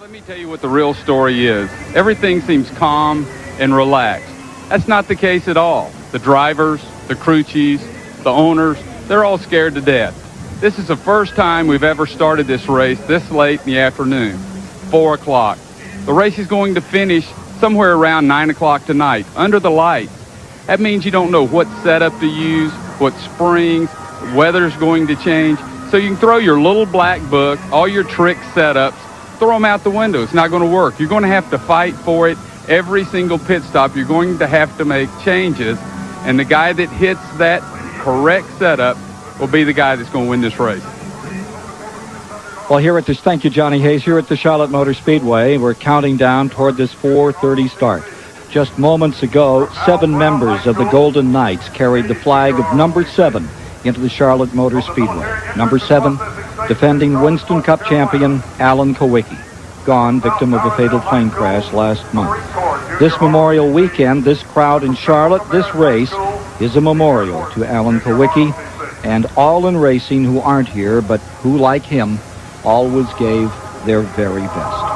Let me tell you what the real story is. Everything seems calm and relaxed. That's not the case at all. The drivers, the crew chiefs, the owners, they're all scared to death. This is the first time we've ever started this race this late in the afternoon, 4 o'clock. The race is going to finish somewhere around 9 o'clock tonight, under the lights. That means you don't know what setup to use, what springs, weather's going to change. So you can throw your little black book, all your trick setups, throw them out the window. It's not going to work. You're going to have to fight for it. Every single pit stop, you're going to have to make changes. And the guy that hits that correct setup will be the guy that's going to win this race. Well, here at this, thank you, Johnny Hayes. Here at the Charlotte Motor Speedway, we're counting down toward this 4:30 start. Just moments ago, 7 members of the Golden Knights carried the flag of number 7 into the Charlotte Motor Speedway. Number 7, defending Winston Cup champion Alan Kowicki, gone victim of a fatal plane crash last month. This Memorial weekend, this crowd in Charlotte, this race is a memorial to Alan Kowicki and all in racing who aren't here, but who, like him, always gave their very best.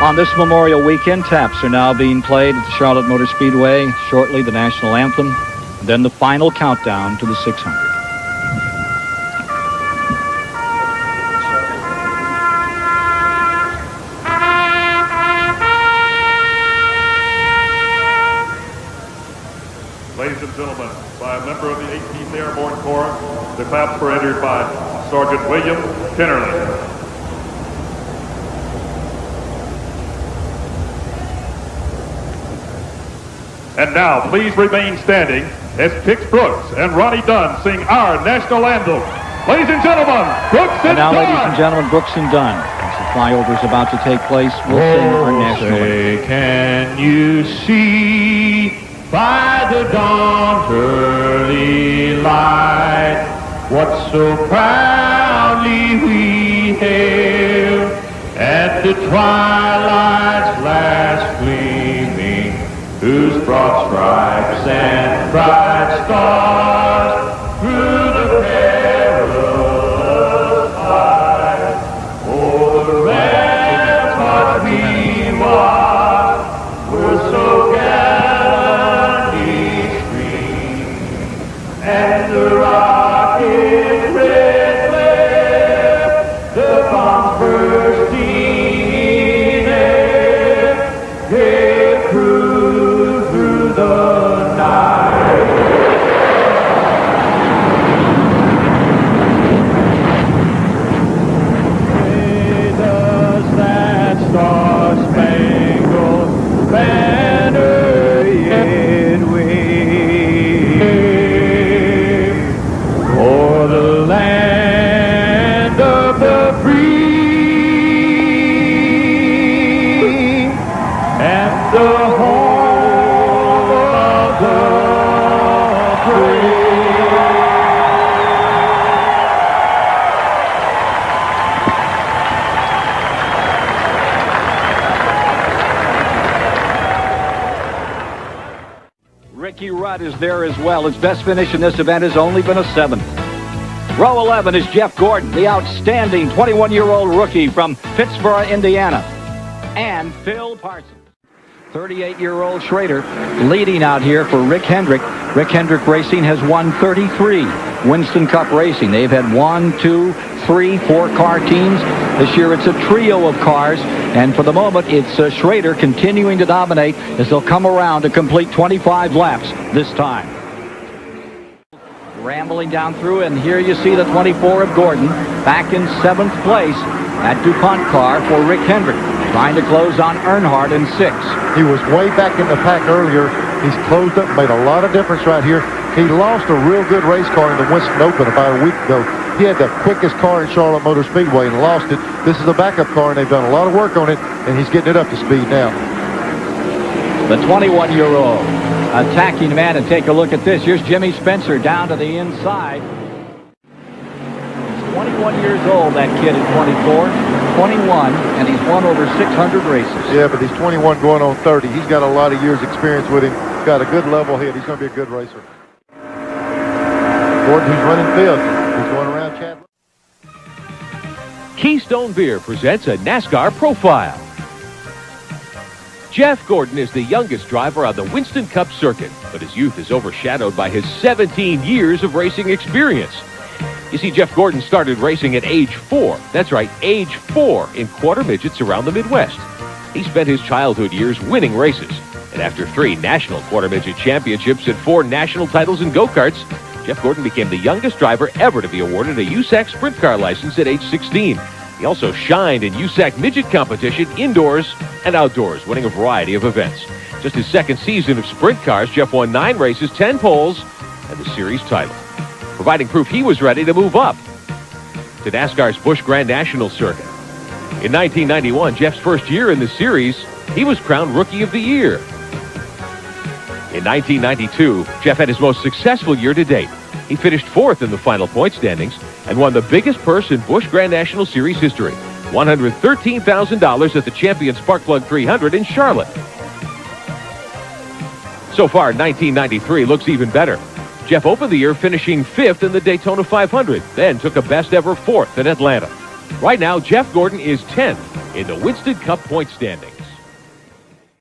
On this Memorial weekend, taps are now being played at the Charlotte Motor Speedway. Shortly, the national anthem, and then the final countdown to the 600. Ladies and gentlemen, by a member of the 18th Airborne Corps, the claps were entered by Sergeant William Kennerly. And now, please remain standing as Tex Brooks and Ronnie Dunn sing our national anthem. Ladies and gentlemen, Brooks and now, Dunn. ladies and gentlemen, Brooks and Dunn. As the flyover is about to take place, we'll sing our national anthem. Can you see by the dawn's early light what so proudly we hailed at the twilight's last gleaming, whose broad stripes and bright stars through the perilous fight o'er the ramparts we watched were so gallantly streamed, and the rocket's red flare, the bombs bursting in air, gave crew through the night. Praise us that star-spangled banner yet wave, o'er the land of the free and the home of the brave. Ricky Rudd is there as well. His best finish in this event has only been a 7th. Row 11 is Jeff Gordon, the outstanding 21-year-old rookie from Pittsburgh, Indiana. And Phil Parsons, 38-year-old Schrader, leading out here for Rick Hendrick. Rick Hendrick Racing has won 33 Winston Cup racing. They've had 1, 2, 3, 4-car teams. This year it's a trio of cars, and for the moment it's Schrader continuing to dominate as they'll come around to complete 25 laps this time. Rambling down through, and here you see the 24 of Gordon back in 7th place. That DuPont car for Rick Hendrick, trying to close on Earnhardt in 6th. He was way back in the pack earlier. He's closed up, made a lot of difference right here. He lost a real good race car in the Winston Open about a week ago. He had the quickest car in Charlotte Motor Speedway and lost it. This is a backup car, and they've done a lot of work on it, and he's getting it up to speed now. The 21-year-old attacking man, and take a look at this. Here's Jimmy Spencer down to the inside. 21 years old, that kid at 24. 21, and he's won over 600 races. Yeah, but he's 21 going on 30. He's got a lot of years experience with him. Got a good level head. He's going to be a good racer. Gordon, who's running fifth. He's going around Chad. Keystone Beer presents a NASCAR profile. Jeff Gordon is the youngest driver on the Winston Cup circuit, but his youth is overshadowed by his 17 years of racing experience. You see, Jeff Gordon started racing at age 4. That's right, age 4 in quarter midgets around the Midwest. He spent his childhood years winning races. And after 3 national quarter midget championships and 4 national titles in go-karts, Jeff Gordon became the youngest driver ever to be awarded a USAC sprint car license at age 16. He also shined in USAC midget competition indoors and outdoors, winning a variety of events. Just his second season of sprint cars, Jeff won 9 races, 10 poles, and the series title, providing proof he was ready to move up to NASCAR's Busch Grand National circuit. In 1991, Jeff's first year in the series, he was crowned Rookie of the Year. In 1992, Jeff had his most successful year to date. He finished 4th in the final point standings and won the biggest purse in Busch Grand National Series history, $113,000 at the Champion Sparkplug 300 in Charlotte. So far, 1993 looks even better. Jeff opened the year finishing 5th in the Daytona 500, then took a best-ever 4th in Atlanta. Right now, Jeff Gordon is 10th in the Winston Cup point standings.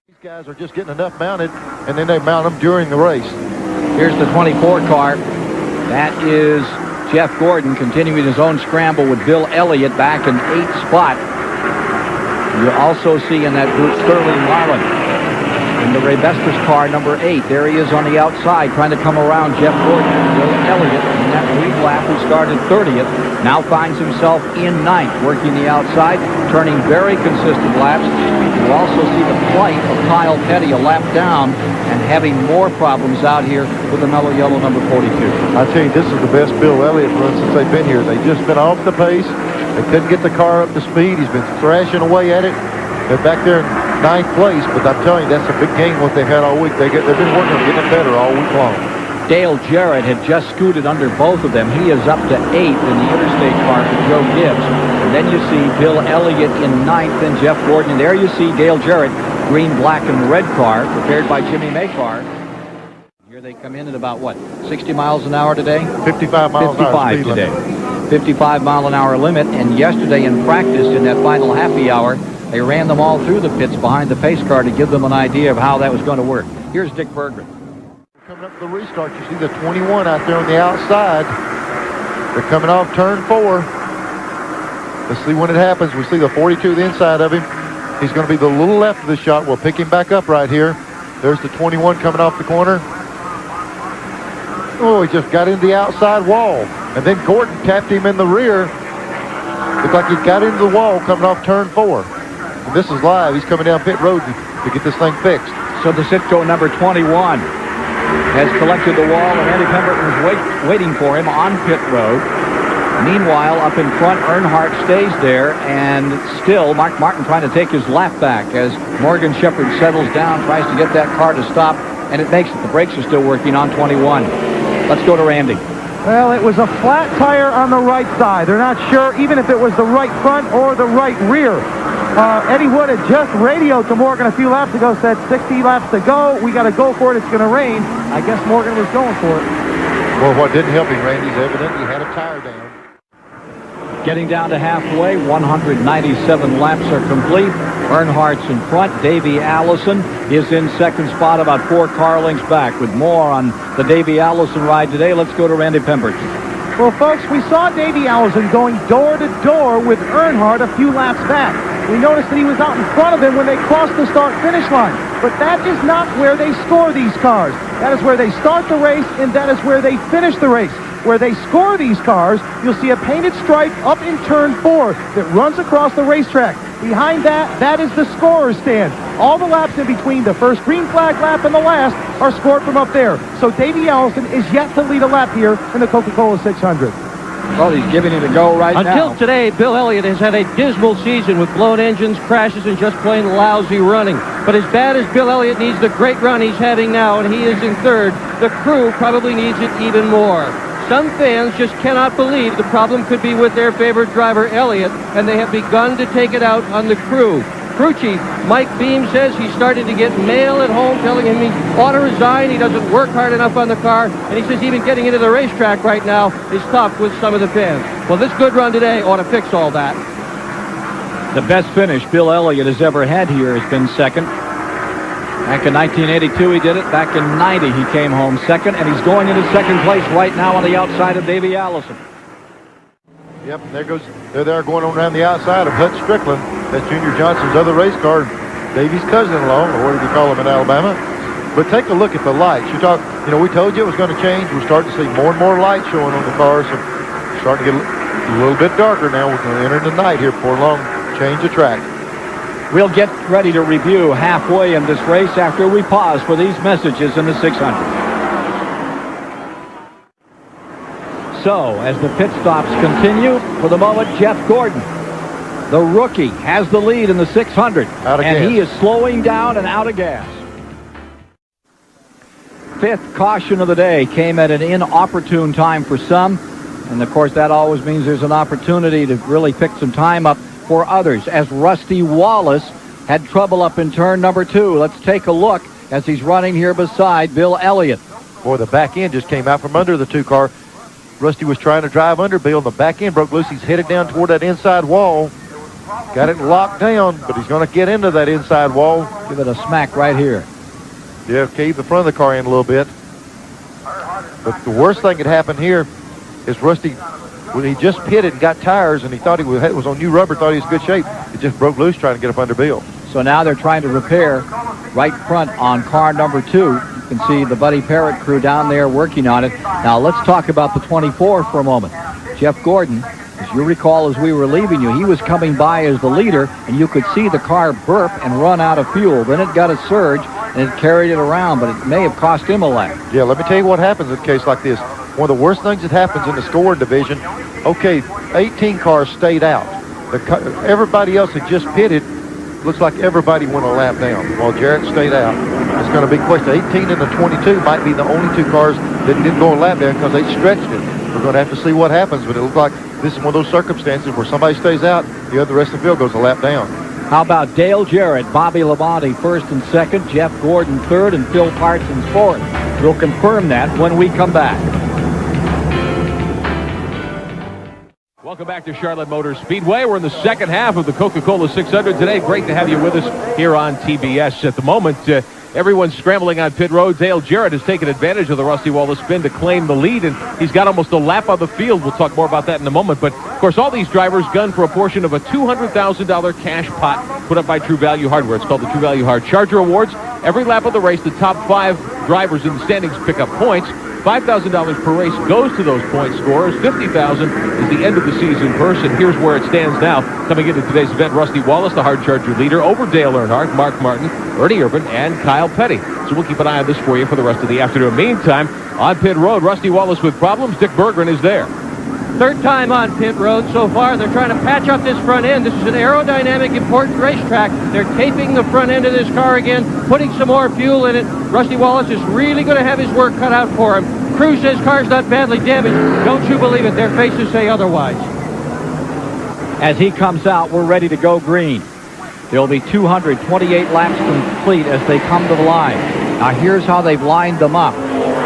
These guys are just getting enough mounted, and then they mount them during the race. Here's the 24 car. That is Jeff Gordon continuing his own scramble with Bill Elliott back in 8th spot. You also see in that group Sterling Marlin in the Rebestos car, number 8. There he is on the outside trying to come around Jeff Gordon. Bill Elliott in that lead lap who started 30th now finds himself in 9th, working the outside, turning very consistent laps. You also see the plight of Kyle Petty a lap down and having more problems out here with the mellow yellow number 42. I tell you, this is the best Bill Elliott run since they've been here. They've just been off the pace. They couldn't get the car up to speed. He's been thrashing away at it. They're back there in 9th place, but I'm telling you, that's a big game what they've had all week. They've been working on getting it better all week long. Dale Jarrett had just scooted under both of them. He is up to 8th in the interstate car for Joe Gibbs. And then you see Bill Elliott in 9th and Jeff Gordon. And there you see Dale Jarrett, green, black, and red car, prepared by Jimmy Maycar. Here they come in at about, what, 60 miles an hour today? 55 miles an hour speed today. limit. 55 mile an hour limit. And yesterday in practice in that final happy hour, they ran them all through the pits behind the pace car to give them an idea of how that was going to work. Here's Dick Berggren. Coming up to the restart, you see the 21 out there on the outside. They're coming off turn 4. Let's see when it happens. We see the 42 to the inside of him. He's going to be the little left of the shot. We'll pick him back up right here. There's the 21 coming off the corner. Oh, he just got into the outside wall. And then Gordon tapped him in the rear. Looked like he got into the wall coming off turn 4. And this is live. He's coming down pit road to get this thing fixed. So the Citgo number 21 has collected the wall, and Andy Pemberton is waiting for him on pit road. Meanwhile, up in front, Earnhardt stays there, and still Mark Martin trying to take his lap back as Morgan Shepherd settles down, tries to get that car to stop, and it makes it. The brakes are still working on 21. Let's go to Randy. Well, it was a flat tire on the right side. They're not sure even if it was the right front or the right rear. Eddie Wood had just radioed to Morgan a few laps ago, said 60 laps to go. We got to go for it. It's going to rain. I guess Morgan was going for it. Well, what didn't help him, Randy, is evidently he had a tire down. Getting down to halfway, 197 laps are complete. Earnhardt's in front. Davey Allison is in second spot, about 4 car lengths back. With more on the Davey Allison ride today, let's go to Randy Pemberton. Well, folks, we saw Davey Allison going door-to-door with Earnhardt a few laps back. We noticed that he was out in front of him when they crossed the start-finish line. But that is not where they score these cars. That is where they start the race, and that is where they finish the race. Where they score these cars, you'll see a painted stripe up in turn 4 that runs across the racetrack. Behind that, that is the scorer's stand. All the laps in between the first green flag lap and the last are scored from up there. So Davey Allison is yet to lead a lap here in the Coca-Cola 600. Well, he's giving it a go right now. Until today, Bill Elliott has had a dismal season with blown engines, crashes, and just plain lousy running. But as bad as Bill Elliott needs the great run he's having now, and he is in third, the crew probably needs it even more. Some fans just cannot believe the problem could be with their favorite driver, Elliott, and they have begun to take it out on the crew. Crew chief Mike Beam says he's starting to get mail at home telling him he ought to resign. He doesn't work hard enough on the car. And he says even getting into the racetrack right now is tough with some of the fans. Well, this good run today ought to fix all that. The best finish Bill Elliott has ever had here has been second. Back in 1982 he did it. Back in 90 he came home second. And he's going into second place right now on the outside of Davey Allison. Yep, they're there going on around the outside of Hut Strickland. That's Junior Johnson's other race car, Davey's cousin-in-law, or what do you call him in Alabama? But take a look at the lights. We told you it was going to change. We're starting to see more and more light showing on the cars. So it's starting to get a little bit darker now. We're going to enter the night here before long. Change the track. We'll get ready to review halfway in this race after we pause for these messages in the 600. So, as the pit stops continue, for the moment, Jeff Gordon, the rookie, has the lead in the 600. And he is slowing down and out of gas. Fifth caution of the day came at an inopportune time for some. And, of course, that always means there's an opportunity to really pick some time up for others, as Rusty Wallace had trouble up in turn number 2. Let's take a look as he's running here beside Bill Elliott. Boy, the back end just came out from under the 2-car. Rusty was trying to drive under Bill, and the back end broke loose. He's headed down toward that inside wall. Got it locked down, but he's going to get into that inside wall. Give it a smack right here. Yeah, cave the front of the car in a little bit. But the worst thing that happened here is Rusty, when he just pitted and got tires, and he thought he was on new rubber, thought he was in good shape. It just broke loose trying to get up under Bill. So now they're trying to repair right front on car number 2. You can see the Buddy Parrott crew down there working on it. Now let's talk about the 24 for a moment. Jeff Gordon, as you recall, as we were leaving you, he was coming by as the leader, and you could see the car burp and run out of fuel. Then it got a surge, and it carried it around, but it may have cost him a lap. Yeah, let me tell you what happens in a case like this. One of the worst things that happens in the scoring division, okay, 18 cars stayed out. Everybody else had just pitted. Looks like everybody went a lap down while Jarrett stayed out. It's going to be a question. 18 and the 22 might be the only 2 cars that didn't go a lap down because they stretched it. We're going to have to see what happens, but it looks like this is one of those circumstances where somebody stays out, the rest of the field goes a lap down. How about Dale Jarrett, Bobby Labonte first and second, Jeff Gordon third, and Phil Parsons fourth. We'll confirm that when we come back. Welcome back to Charlotte Motor Speedway. We're in the second half of the Coca-Cola 600 today. Great to have you with us here on TBS. At the moment, everyone's scrambling on pit road. Dale Jarrett has taken advantage of the Rusty Wallace spin to claim the lead, and he's got almost a lap on the field. We'll talk more about that in a moment. But, of course, all these drivers gun for a portion of a $200,000 cash pot put up by True Value Hardware. It's called the True Value Hard Charger Awards. Every lap of the race, the top 5 drivers in the standings pick up points. $5,000 per race goes to those point scorers. $50,000 is the end of the season purse, and here's where it stands now. Coming into today's event, Rusty Wallace, the hard charger leader, over Dale Earnhardt, Mark Martin, Ernie Irvin, and Kyle Petty. So we'll keep an eye on this for you for the rest of the afternoon. Meantime, on pit road, Rusty Wallace with problems. Dick Berggren is there. Third time on pit road so far. They're trying to patch up this front end. This is an aerodynamic, important racetrack. They're taping the front end of this car again, putting some more fuel in it. Rusty Wallace is really going to have his work cut out for him. Crew says car's not badly damaged. Don't you believe it? Their faces say otherwise. As he comes out, we're ready to go green. There'll be 228 laps complete as they come to the line. Now here's how they've lined them up.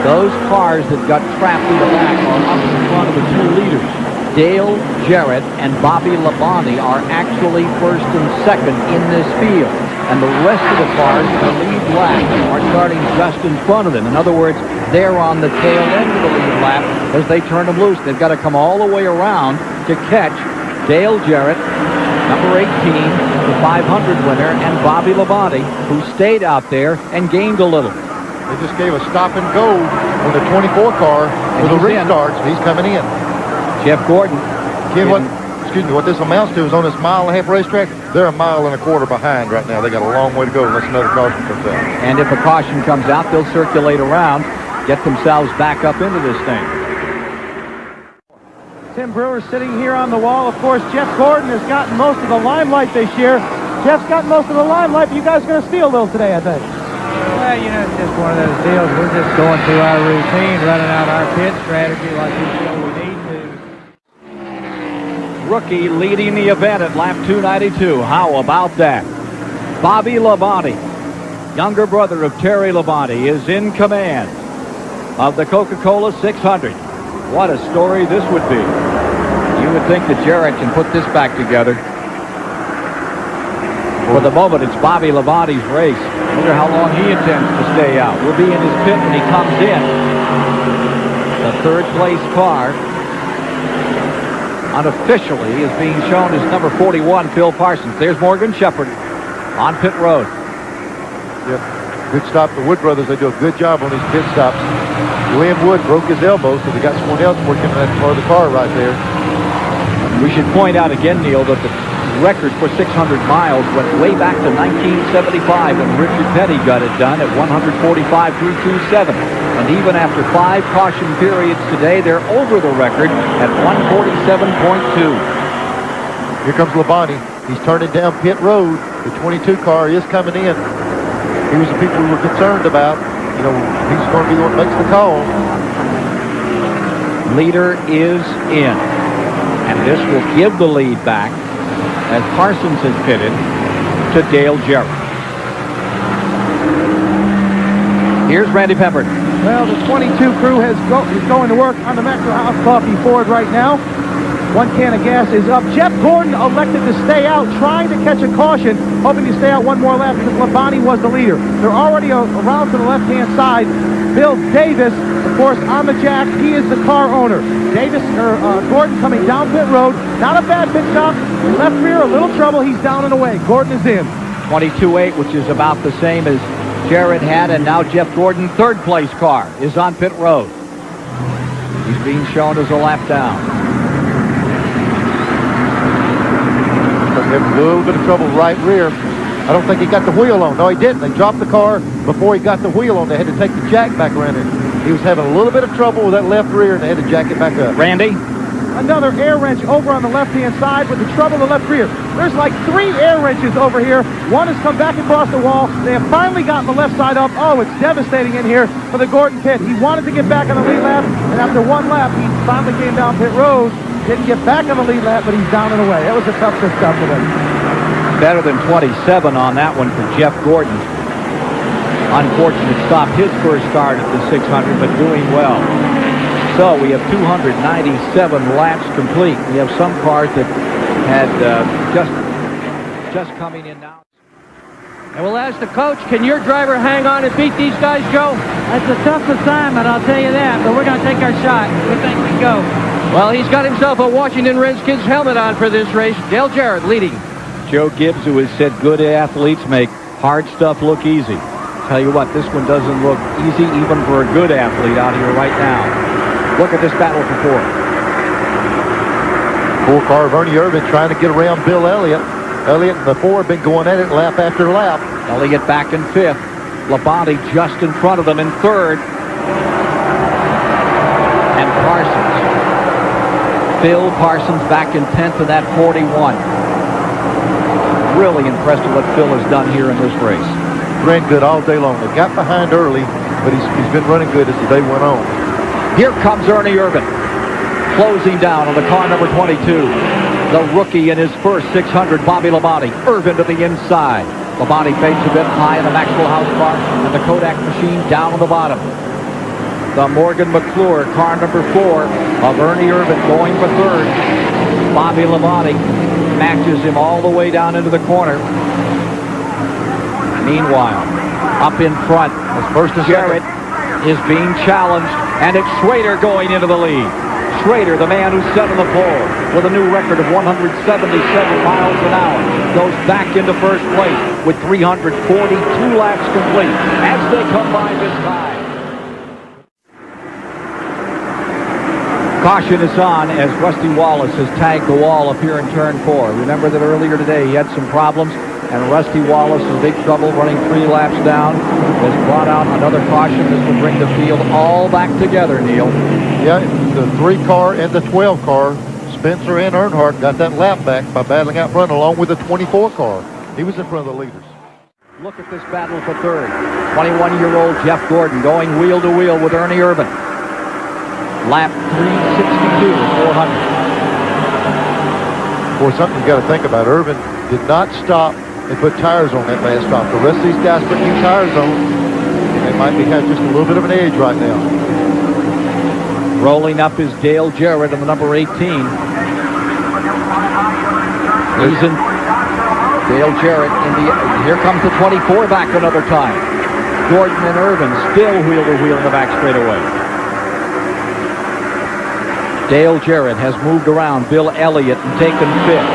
Those cars that got trapped in the back are up in front of the 2 leaders. Dale Jarrett and Bobby Labonte are actually first and second in this field. And the rest of the cars in the lead lap are starting just in front of them. In other words, they're on the tail end of the lead lap as they turn them loose. They've got to come all the way around to catch Dale Jarrett, number 18, the 500 winner, and Bobby Labonte, who stayed out there and gained a little. They just gave a stop and go on the 24 car for the restarts. He's coming in. Jeff Gordon. Ken, what this amounts to is on this 1.5-mile racetrack, they're 1.25 miles behind right now. They got a long way to go unless another caution comes out. And if a caution comes out, they'll circulate around, get themselves back up into this thing. Tim Brewer sitting here on the wall. Of course, Jeff Gordon has gotten most of the limelight this year. Jeff's gotten most of the limelight, but you guys are going to steal a little today, I think. Well, you know, it's just one of those deals. We're just going through our routine, running out our pit strategy like we feel we need to. Rookie leading the event at lap 292. How about that? Bobby Labonte, younger brother of Terry Labonte, is in command of the Coca-Cola 600. What a story this would be. You would think that Jarrett can put this back together. For the moment, it's Bobby Labonte's race. Wonder how long he intends to stay out. We'll be in his pit when he comes in. The third place car, unofficially, is being shown as number 41, Phil Parsons. There's Morgan Shepherd on pit road. Yep. Good stop. The Wood brothers, they do a good job on these pit stops. Glenn Wood broke his elbow, so they got someone else working on that part of the car right there. We should point out again, Neil, that the record for 600 miles went way back to 1975 when Richard Petty got it done at 145.327. And even after 5 caution periods today, they're over the record at 147.2. Here comes Labonte. He's turning down pit road. The 22 car is coming in. He was the people we were concerned about. You know, he's going to be the one that makes the call. Leader is in. And this will give the lead back as Parsons has pitted to Dale Jarrett. Here's Randy Pepper. Well, the 22 crew is going to work on the Metro House Coffee Ford right now. 1 can of gas is up. Jeff Gordon elected to stay out, trying to catch a caution, hoping to stay out one more lap because Labonte was the leader. They're already around to the left-hand side. Bill Davis, of course, on the jack. He is the car owner. Gordon coming down pit road. Not a bad pit stop. Left rear, a little trouble. He's down and away. Gordon is in. 22.8, which is about the same as Jarrett had, and now Jeff Gordon, third place car, is on pit road. He's being shown as a lap down. Having a little bit of trouble right rear. I don't think he got the wheel on. No, he didn't. They dropped the car before he got the wheel on. They had to take the jack back around it. He was having a little bit of trouble with that left rear, and they had to jack it back up. Randy? Another air wrench over on the left-hand side with the trouble in the left rear. There's like 3 air wrenches over here. One has come back across the wall. They have finally gotten the left side up. Oh, it's devastating in here for the Gordon pit. He wanted to get back on the lead lap, and after 1 lap, he finally came down pit road. Didn't get back on the lead lap, but he's down and away. That was a tough pit stop today. Better than 27 on that one for Jeff Gordon. Unfortunate stop, his first start at the 600, but doing well. So we have 297 laps complete. We have some cars that had just coming in now. And we'll ask the coach, can your driver hang on and beat these guys, Joe? That's a tough assignment, I'll tell you that, but we're going to take our shot. We think we can go. Well, he's got himself a Washington Redskins helmet on for this race. Dale Jarrett leading. Joe Gibbs, who has said good athletes make hard stuff look easy. Tell you what, this one doesn't look easy even for a good athlete out here right now. Look at this battle for 4. 4 car of Ernie Irvin trying to get around Bill Elliott. Elliott and the 4 have been going at it lap after lap. Elliott back in 5th. Labonte just in front of them in 3rd. And Parsons. Phil Parsons back in 10th in that 41. Really impressed with what Phil has done here in this race. Ran good all day long. They got behind early, but he's been running good as the day went on. Here comes Ernie Irvin, closing down on the car number 22. The rookie in his first 600, Bobby Labonte. Irvin to the inside. Labonte fades a bit high in the Maxwell House car, and the Kodak machine down on the bottom. The Morgan McClure, car number 4 of Ernie Irvin, going for 3rd. Bobby Labonte matches him all the way down into the corner. Meanwhile, up in front, Jarrett is being challenged, and it's Schrader going into the lead. Schrader, the man who set on the pole with a new record of 177 miles an hour, goes back into first place with 342 laps complete as they come by this time. Caution is on as Rusty Wallace has tagged the wall up here in turn 4. Remember that earlier today he had some problems, and Rusty Wallace in big trouble running 3 laps down. Has brought out another caution. This will bring the field all back together, Neil. Yeah, the 3 car and the 12 car. Spencer and Earnhardt got that lap back by battling out front along with the 24 car. He was in front of the leaders. look at this battle for third. 21-year-old Jeff Gordon going wheel to wheel with Ernie Irvin. Lap 362, 400. Boy, something you got to think about. Irvin did not stop and put tires on that last stop. The rest of these guys put new tires on. They might have just a little bit of an edge right now. Rolling up is Dale Jarrett in the number 18. He's in Dale Jarrett in the, here comes the 24 back another time. Gordon and Irvin still wheel to wheel in the back straightaway. Dale Jarrett has moved around Bill Elliott and taken fifth.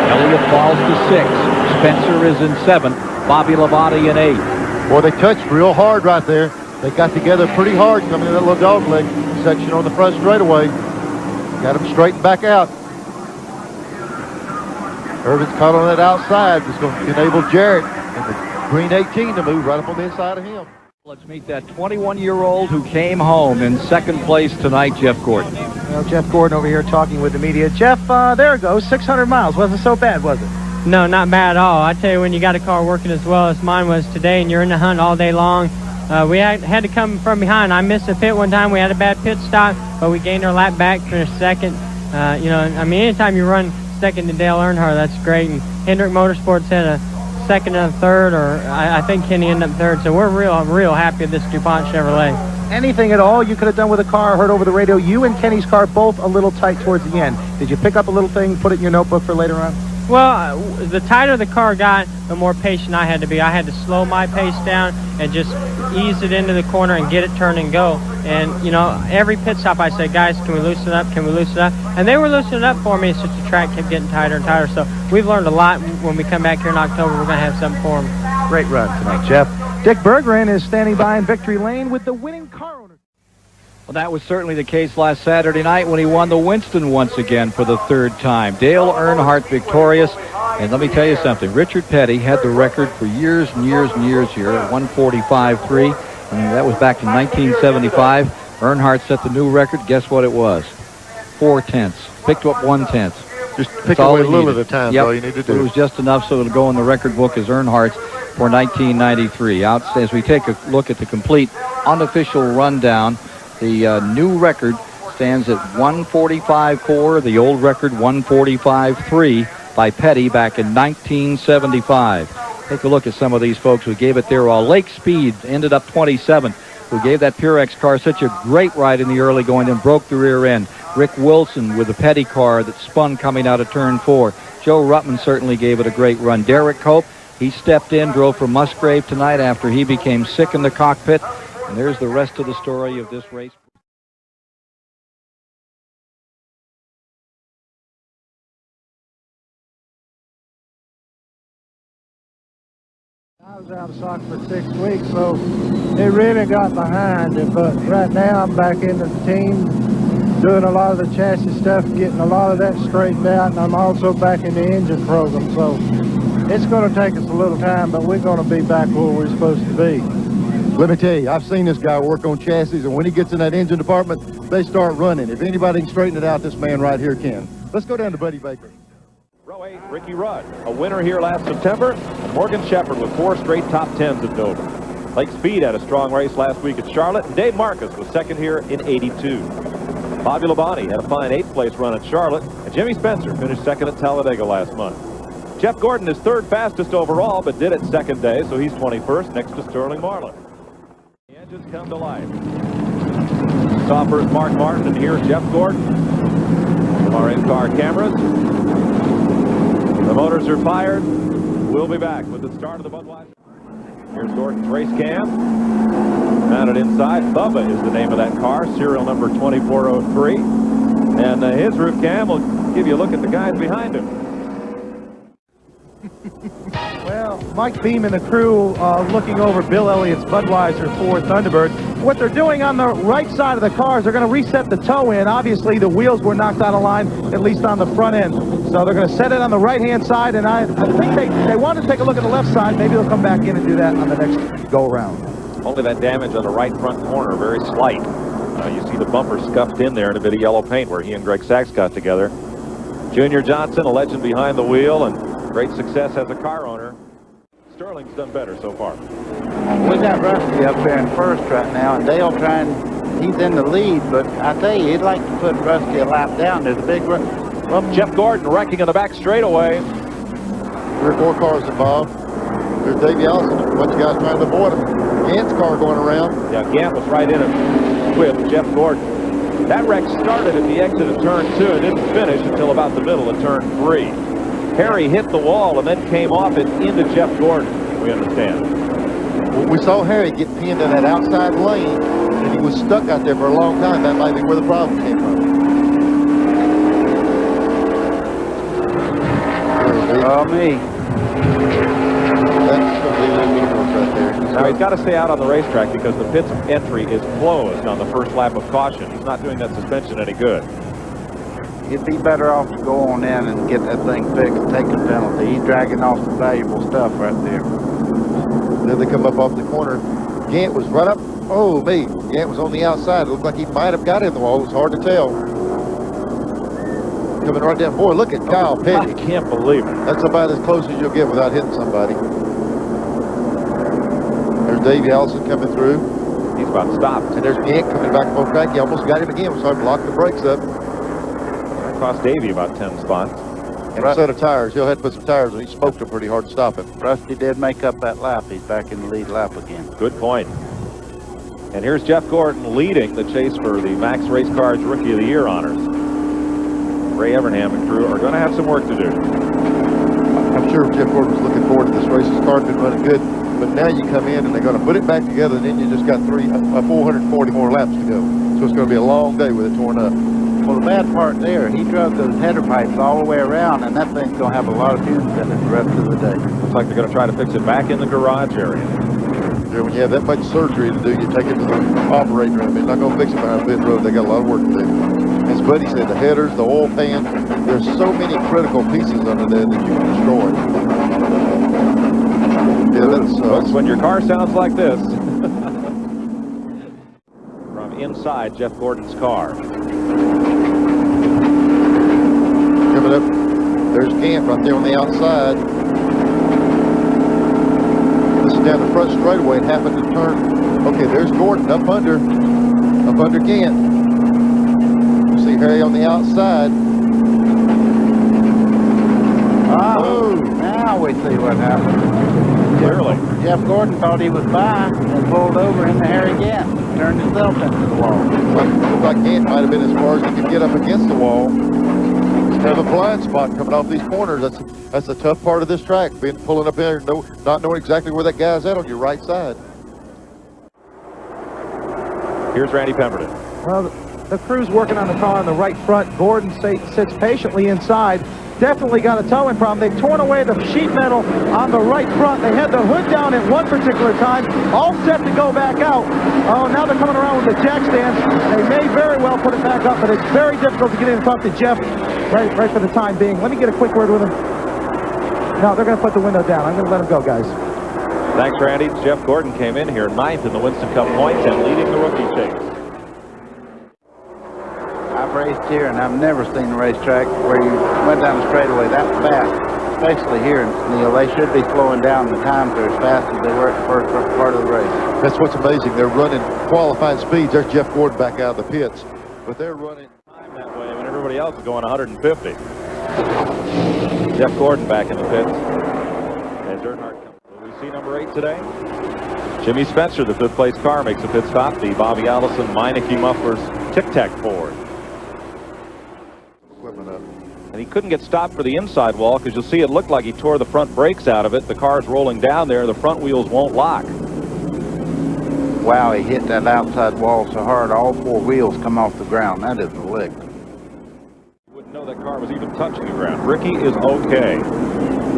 Elliott falls to sixth. Spencer is in seventh. Bobby Labonte in eighth. Boy, they touched real hard right there. They got together pretty hard coming in that little dog leg section on the front straightaway. Got them straightened back out. Irvin's caught on that outside. It's going to enable Jarrett and the green 18 to move right up on the inside of him. Let's meet that 21-year-old who came home in second place tonight, Jeff Gordon. Well, Jeff Gordon over here talking with the media. Jeff, there it goes, 600 miles. Wasn't so bad, was it? No, not bad at all. I tell you, when you got a car working as well as mine was today and you're in the hunt all day long, we had to come from behind. I missed a pit one time. We had a bad pit stop, but we gained our lap back, finished second. You know, I mean, anytime you run second to Dale Earnhardt, that's great. And Hendrick Motorsports had a second and a third, or I think Kenny ended up third. So we're real happy with this DuPont Chevrolet. Anything at all you could have done with a car? I heard over the radio you and Kenny's car both a little tight towards the end. Did you pick up a little thing, put it in your notebook for later on? Well, the tighter the car got, the more patient I had to be. I had to slow my pace down and just ease it into the corner and get it turned and go. And, you know, every pit stop I said, guys, can we loosen it up? Can we loosen it up? And they were loosening it up for me. It's just the track kept getting tighter and tighter. So we've learned a lot. When we come back here in October, we're going to have something for them. Great run tonight, Jeff. Dick Berggren is standing by in victory lane with the winning car owner. Well, that was certainly the case last Saturday night when he won the Winston once again for the third time. Dale Earnhardt victorious. And let me tell you something. Richard Petty had the record for years and years and years here at 145.3. And that was back in 1975. Earnhardt set the new record. Guess what it was? 4/10. Picked up 1/10. Just pick away a little at a time. Yep. All you need to do. It was just enough so it'll go in the record book as Earnhardt's for 1993. Out as we take a look at the complete unofficial rundown, the new record stands at 145.4. The old record 145.3 by Petty back in 1975. Take a look at some of these folks who gave it their all. Lake Speed ended up 27th, who gave that Purex car such a great ride in the early going and broke the rear end. Rick Wilson with the Petty car that spun coming out of turn 4. Joe Ruttman certainly gave it a great run. Derek Cope, he stepped in, drove for Musgrave tonight after he became sick in the cockpit. And there's the rest of the story of this race. I was out of stock for 6 weeks, so it really got behind it. But right now I'm back into the team, doing a lot of the chassis stuff, getting a lot of that straightened out, and I'm also back in the engine program. So it's going to take us a little time, but we're going to be back where we're supposed to be. Let me tell you, I've seen this guy work on chassis, and when he gets in that engine department, they start running. If anybody can straighten it out, this man right here can. Let's go down to Buddy Baker. Row 8, Ricky Rudd, a winner here last September. Morgan Shepherd with 4 straight top 10s at Dover. Lake Speed had a strong race last week at Charlotte, and Dave Marcus was second here in 82. Bobby Labonte had a fine 8th place run at Charlotte, and Jimmy Spencer finished second at Talladega last month. Jeff Gordon is third fastest overall, but did it second day, so he's 21st next to Sterling Marlin. The engines come to life. Saw first Mark Martin, and here's Jeff Gordon. From our in-car cameras. The motors are fired. We'll be back with the start of the Budweiser. Here's Gordon's race cam. Mounted inside. Bubba is the name of that car, serial number 2403. And his roof cam will give you a look at the guys behind him. Well, Mike Beam and the crew looking over Bill Elliott's Budweiser Ford Thunderbird. What they're doing on the right side of the car is they're going to reset the toe in. Obviously, the wheels were knocked out of line, at least on the front end. So they're going to set it on the right-hand side, and I think they want to take a look at the left side. Maybe they'll come back in and do that on the next go-around. Only that damage on the right front corner, very slight. You see the bumper scuffed in there in a bit of yellow paint where he and Greg Sachs got together. Junior Johnson, a legend behind the wheel, and great success as a car owner. Sterling's done better so far. We got Rusty up there in first right now, and Dale he's in the lead, but I tell you, he'd like to put Rusty a lap down. There's a big Well, Jeff Gordon wrecking in the back straightaway. 3 or 4 cars involved. There's Davey Allison, a bunch of guys trying to avoid him. Gant's car going around. Yeah, Gant was right in it with Jeff Gordon. That wreck started at the exit of turn 2 and didn't finish until about the middle of turn 3. Harry hit the wall and then came off it into Jeff Gordon, we understand. Well, we saw Harry get pinned in that outside lane, and he was stuck out there for a long time. That might be where the problem came from. Oh, me. That's going to be a little meaningless right there. Now, he's got to stay out on the racetrack because the pit entry is closed on the first lap of caution. He's not doing that suspension any good. He'd be better off to go on in and get that thing fixed and take a penalty. He's dragging off some valuable stuff right there. Then they come up off the corner. Gant was right up. Oh, me. Gant was on the outside. It looked like he might have got in the wall. It was hard to tell. Coming right down. Boy, look at Kyle Petty. I can't believe it. That's about as close as you'll get without hitting somebody. There's Davey Allison coming through. He's about stopped. And there's Gant coming back on track. He almost got him again. So I blocked the brakes up. That cost Davey about 10 spots. And a set of tires. He'll have to put some tires on. He smoked them pretty hard to stop him. Rusty did make up that lap. He's back in the lead lap again. Good point. And here's Jeff Gordon leading the chase for the Max Race Cars Rookie of the Year honors. Ray Evernham and crew are going to have some work to do. I'm sure Jeff Gordon was looking forward to this race. His car's been running good. But now you come in and they're going to put it back together, and then you just got 440 more laps to go. So it's going to be a long day with it torn up. Well, the bad part there, he drove those header pipes all the way around, and that thing's going to have a lot of fumes in it the rest of the day. Looks like they're going to try to fix it back in the garage area. Yeah, when you have that much surgery to do, you take it to the operating room. They're not going to fix it behind pit road. They got a lot of work to do. As Buddy said, the headers, the oil pan, there's so many critical pieces under there that you can destroy. Yeah, that's when your car sounds like this. From inside Jeff Gordon's car. Coming up, there's Gant right there on the outside. This is down the front straightaway. It happened to turn. Okay, there's Gordon up under Gant. You see Harry on the outside. Oh, now we see what happened. Clearly. Jeff Gordon thought he was by and pulled over into Harry Gant. Turned himself into the wall. Looked like Gant might have been as far as he could get up against the wall. It's kind of a blind spot coming off these corners. That's a tough part of this track, pulling up there, not knowing exactly where that guy's at on your right side. Here's Randy Pemberton. Well, the crew's working on the car on the right front. Gordon sits patiently inside. Definitely got a towing problem. They've torn away the sheet metal on the right front. They had the hood down at one particular time, all set to go back out. Oh, now they're coming around with the jack stands. They may very well put it back up, but it's very difficult to get in and talk to Jeff right for the time being. Let me get a quick word with him. No, they're going to put the window down. I'm going to let him go, guys. Thanks, Randy. Jeff Gordon came in here 9th in the Winston Cup points and leading the rookie chase. I've raced here, and I've never seen a racetrack where you went down the straightaway that fast, especially here, Neil. They should be slowing down. The times are as fast as they were at the first part of the race. That's what's amazing. They're running qualified speeds. There's Jeff Gordon back out of the pits, but they're running time that way when everybody else is going 150. Jeff Gordon back in the pits. As Earnhardt comes. Will we see number 8 today? Jimmy Spencer, the 5th place car, makes a pit stop. The Bobby Allison Meineke Mufflers Tic Tac Ford. And he couldn't get stopped for the inside wall because you'll see it looked like he tore the front brakes out of it. The car's rolling down there. The front wheels won't lock. Wow, he hit that outside wall so hard all 4 wheels come off the ground. That is a lick. You wouldn't know that car was even touching the ground. Ricky is okay.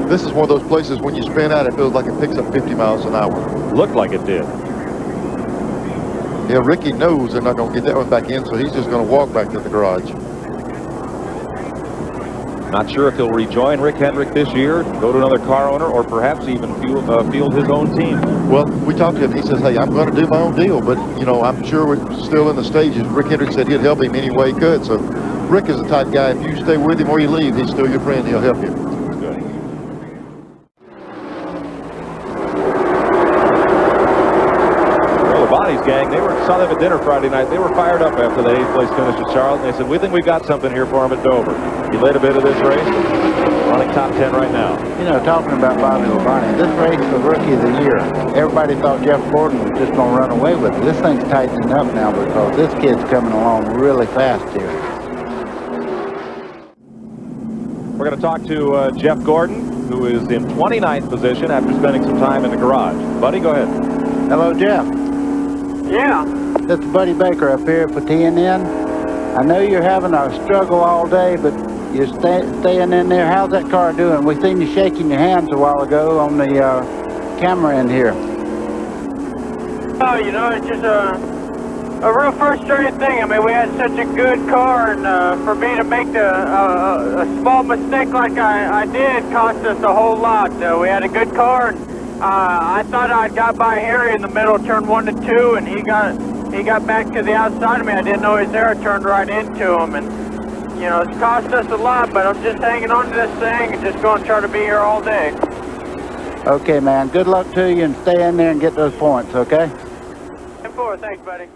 This is one of those places when you spin out, it feels like it picks up 50 miles an hour. Looked like it did. Yeah, Ricky knows they're not going to get that one back in, so he's just going to walk back to the garage. Not sure if he'll rejoin Rick Hendrick this year, go to another car owner, or perhaps even field his own team. Well, we talked to him. He says, hey, I'm going to do my own deal. But, you know, I'm sure we're still in the stages. Rick Hendrick said he'd help him any way he could. So Rick is the type of guy, if you stay with him or you leave, he's still your friend. He'll help you. Good. Labonte's gang, saw them at dinner Friday night. They were fired up after the 8th place finish at Charlotte. And they said, we think we got something here for him at Dover. He led a bit of this race, running top 10 right now. You know, talking about Bobby Labonte, this race was Rookie of the Year. Everybody thought Jeff Gordon was just going to run away with it. This thing's tightening up now because this kid's coming along really fast here. We're going to talk to Jeff Gordon, who is in 29th position after spending some time in the garage. Buddy, go ahead. Hello, Jeff. Yeah. This is Buddy Baker up here for TNN. I know you're having a struggle all day, but you're staying in there. How's that car doing? We seen you shaking your hands a while ago on the camera in here. Oh, you know, it's just a real frustrating thing. I mean, we had such a good car, and for me to make a small mistake like I did cost us a whole lot. We had a good car, and I thought I got by Harry in the middle, turn 1 to 2, and he got back to the outside of me. I didn't know he was there. I turned right into him, and you know, it's cost us a lot, but I'm just hanging on to this thing and just going to try to be here all day. Okay, man. Good luck to you, and stay in there and get those points, okay? 10-4, thanks, buddy.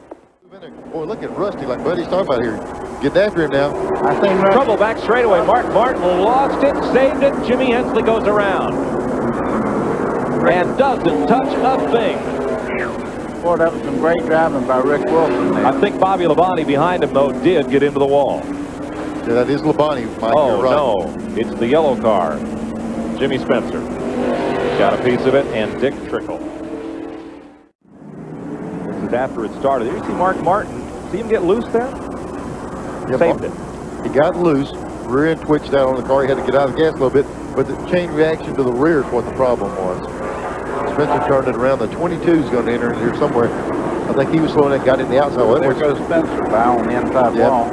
Boy, look at Rusty, like Buddy's talking about here. Getting after him now. I think Rusty... Trouble back straightaway. Mark Martin lost it, saved it. Jimmy Hensley goes around. And doesn't touch a thing. Boy, that was some great driving by Rick Wilson there. I think Bobby Labonte behind him, though, did get into the wall. Yeah, that is Labonte, Mike. Oh, right. no. It's the yellow car. Jimmy Spencer got a piece of it, and Dick Trickle. This is after it started. There you see Mark Martin. See him get loose there? Yeah, saved it. He got loose. Rear end twitched out on the car. He had to get out of the gas a little bit, but the chain reaction to the rear is what the problem was. Spencer turned it around. The 22 is going to enter in here somewhere. I think he was slowing and got in the outside. Well, there goes Spencer by on the inside wall.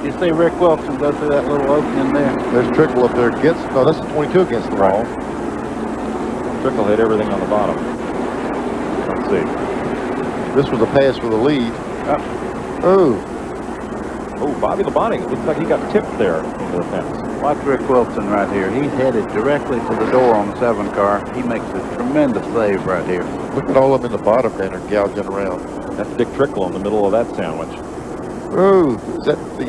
You see Rick Wilson go through that little opening there. There's Trickle up there against, no, that's the 22 against the wall. Trickle hit everything on the bottom. Let's see. This was a pass for the lead. Oh, Bobby Labonte. It looks like he got tipped there into the fence. Watch Rick Wilson right here. He's headed directly to the door on the 7 car. He makes a tremendous save right here. Look at all of them in the bottom there gouging around. That's Dick Trickle in the middle of that sandwich. Oh, is that the,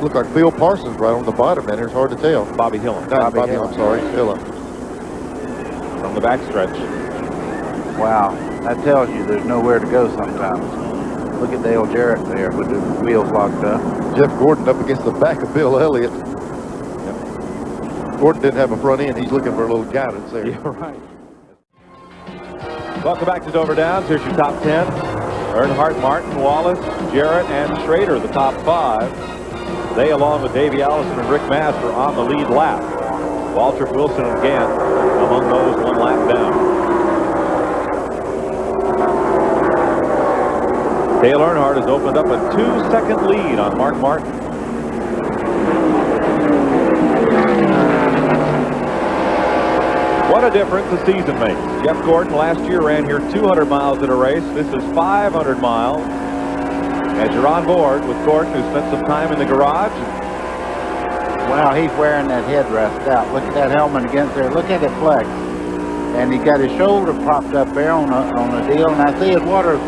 look like Bill Parsons right on the bottom, man. It's hard to tell. Bobby Hillen. Bobby Hillen, I'm sorry. Hillen. From the backstretch. Wow, that tells you there's nowhere to go sometimes. Look at Dale Jarrett there with the wheels locked up. Jeff Gordon up against the back of Bill Elliott. Yep. Gordon didn't have a front end. He's looking for a little guidance there. Yeah, right. Welcome back to Dover Downs. Here's your top 10. Earnhardt, Martin, Wallace, Jarrett, and Schrader, the top 5. They, along with Davey Allison and Rick Master, on the lead lap. Walter Wilson and Gant among those 1 lap down. Dale Earnhardt has opened up a 2-second lead on Mark Martin. What a difference the season makes. Jeff Gordon last year ran here 200 miles in a race. This is 500 miles. As you're on board with Gordon, who spent some time in the garage. Wow, he's wearing that headrest out. Look at that helmet against there. Look at it flex. And he got his shoulder propped up there on a deal. And I see his water,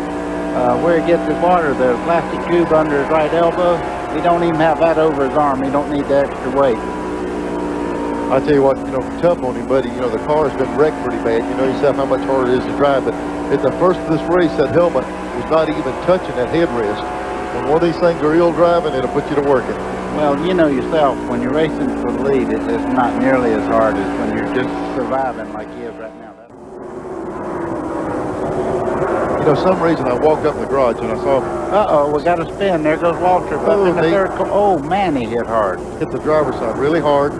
where he gets his water, the plastic tube under his right elbow. He don't even have that over his arm. He don't need the extra weight. I tell you what, you know, tough on him, buddy. You know, the car's been wrecked pretty bad. You know yourself how much harder it is to drive. But at the first of this race, that helmet was not even touching that headrest. When one of these things are ill driving, it'll put you to working. Well, you know yourself, when you're racing for the lead, it's not nearly as hard as when you're just surviving like he is right now. You know, some reason I walked up in the garage and I saw... Uh-oh, we got a spin. There goes Walter up in the third car. Oh, man, he hit hard. Hit the driver's side really hard.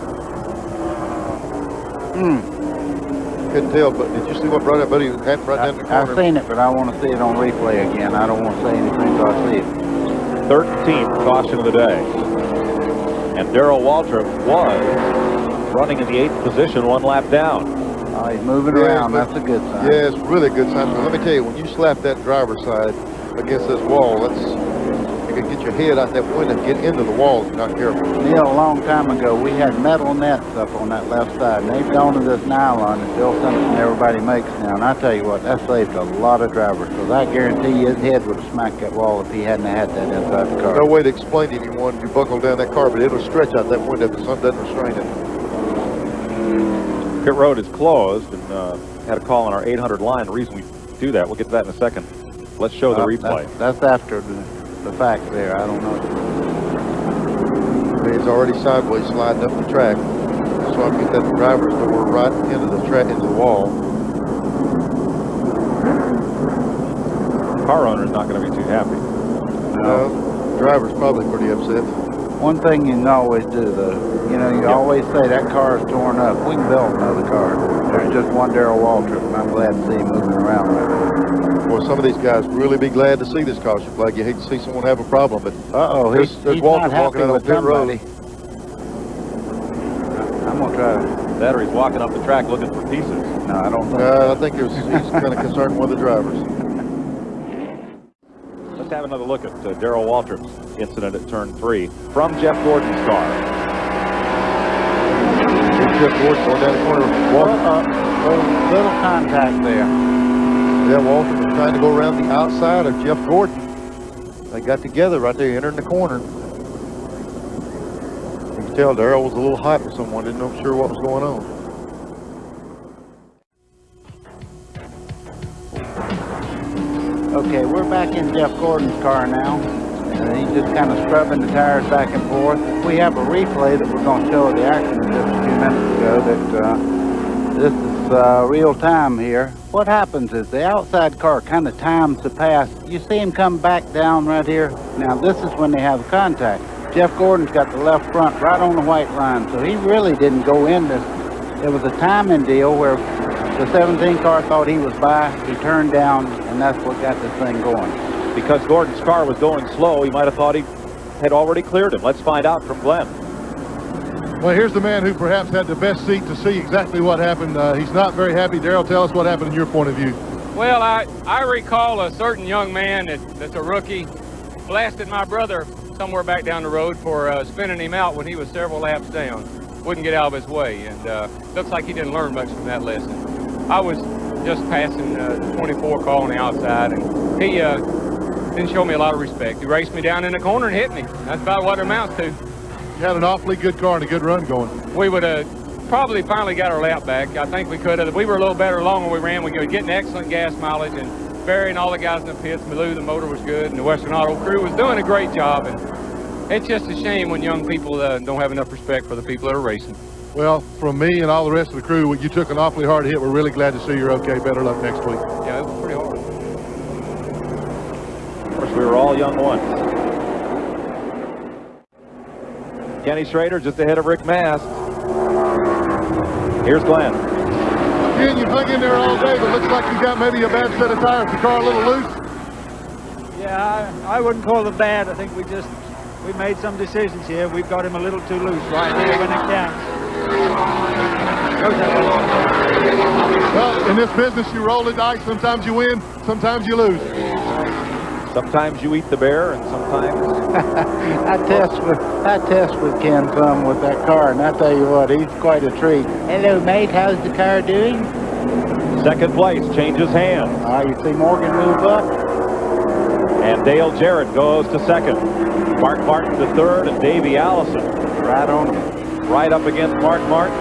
Couldn't tell, but did you see what brought up, buddy? Had right down the corner. I've seen it, but I want to see it on replay again. I don't want to say anything until I see it. 13th caution of the day. And Darrell Waltrip was running in the 8th position, 1 lap down. Oh, he's moving around. That's a good sign. Yeah, it's really a good sign. But let me tell you, when you slap that driver's side against this wall, that's You can get your head out that window and get into the wall if you're not careful. Neil, a long time ago, we had metal nets up on that left side, and they've gone to this nylon. It's still something everybody makes now. And I tell you what, that saved a lot of drivers, because I guarantee you his head would have smacked that wall if he hadn't had that inside the car. No way to explain to anyone if you buckle down that car, but it'll stretch out that window if the sun doesn't restrain it. Pit road is closed, and had a call on our 800 line. The reason we do that, we'll get to that in a second. Let's show the replay. That's after the fact there. I don't know. He's already sideways sliding up the track. So I get that driver's door right into the track, into the wall. Car owner's not going to be too happy. No, driver's probably pretty upset. One thing you can always do, though, you know, you always say that car is torn up. We can build another car. There's just one Darrell Waltrip, and I'm glad to see him moving around right now. Well, some of these guys really be glad to see this caution flag. You hate to see someone have a problem, but he's Walter not walking out on happy with pit road. I'm gonna try to. That or he's walking up the track looking for pieces. No, I don't think. I think he's kind of concerned with the drivers. Let's have another look at Darrell Waltrip's incident at turn 3 from Jeff Gordon's car. Here's Jeff Gordon going down the corner. Little contact there. Yeah, Walter was trying to go around the outside of Jeff Gordon. They got together right there, entering the corner. You can tell Darrell was a little hot with someone, didn't know sure what was going on. Okay, we're back in Jeff Gordon's car now. He's just kind of scrubbing the tires back and forth. We have a replay that we're going to show the accident just a few minutes ago that this is real time here. What happens is the outside car kind of times the pass. You see him come back down right here. Now this is when they have contact. Jeff Gordon's got the left front right on the white line, so he really didn't go in this. It was a timing deal where the 17 car thought he was by, he turned down, and that's what got this thing going. Because Gordon's car was going slow, he might have thought he had already cleared him. Let's find out from Glenn. Well, here's the man who perhaps had the best seat to see exactly what happened. He's not very happy. Darrell, tell us what happened in your point of view. Well, I recall a certain young man that's a rookie blasted my brother somewhere back down the road for spinning him out when he was several laps down. Wouldn't get out of his way, and looks like he didn't learn much from that lesson. I was just passing the 24 car on the outside, and he didn't show me a lot of respect. He raced me down in the corner and hit me. That's about what it amounts to. You had an awfully good car and a good run going. We would have probably finally got our lap back. I think we could have. We were a little better along when we ran. We were getting excellent gas mileage, and Barry and all the guys in the pits, Malou, the motor was good, and the Western Auto crew was doing a great job. And it's just a shame when young people don't have enough respect for the people that are racing. Well, from me and all the rest of the crew, you took an awfully hard hit. We're really glad to see you're okay. Better luck next week. Yeah, it was pretty hard. Of course, we were all young ones. Kenny Schrader just ahead of Rick Mast. Here's Glenn. Again, you've hung in there all day, but looks like you got maybe a bad set of tires. The car a little loose? Yeah, I wouldn't call it bad. I think we made some decisions here. We've got him a little too loose right here when it counts. Well, in this business, you roll the dice. Sometimes you win, sometimes you lose. Sometimes you eat the bear, and sometimes... I test with Ken some with that car, and I tell you what, he's quite a treat. Hello, mate. How's the car doing? Second place changes hands. You see Morgan move up. And Dale Jarrett goes to second. Mark Martin to third, and Davey Allison. Right on him. Right up against Mark Martin.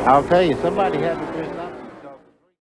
I'll tell you, somebody had to do something.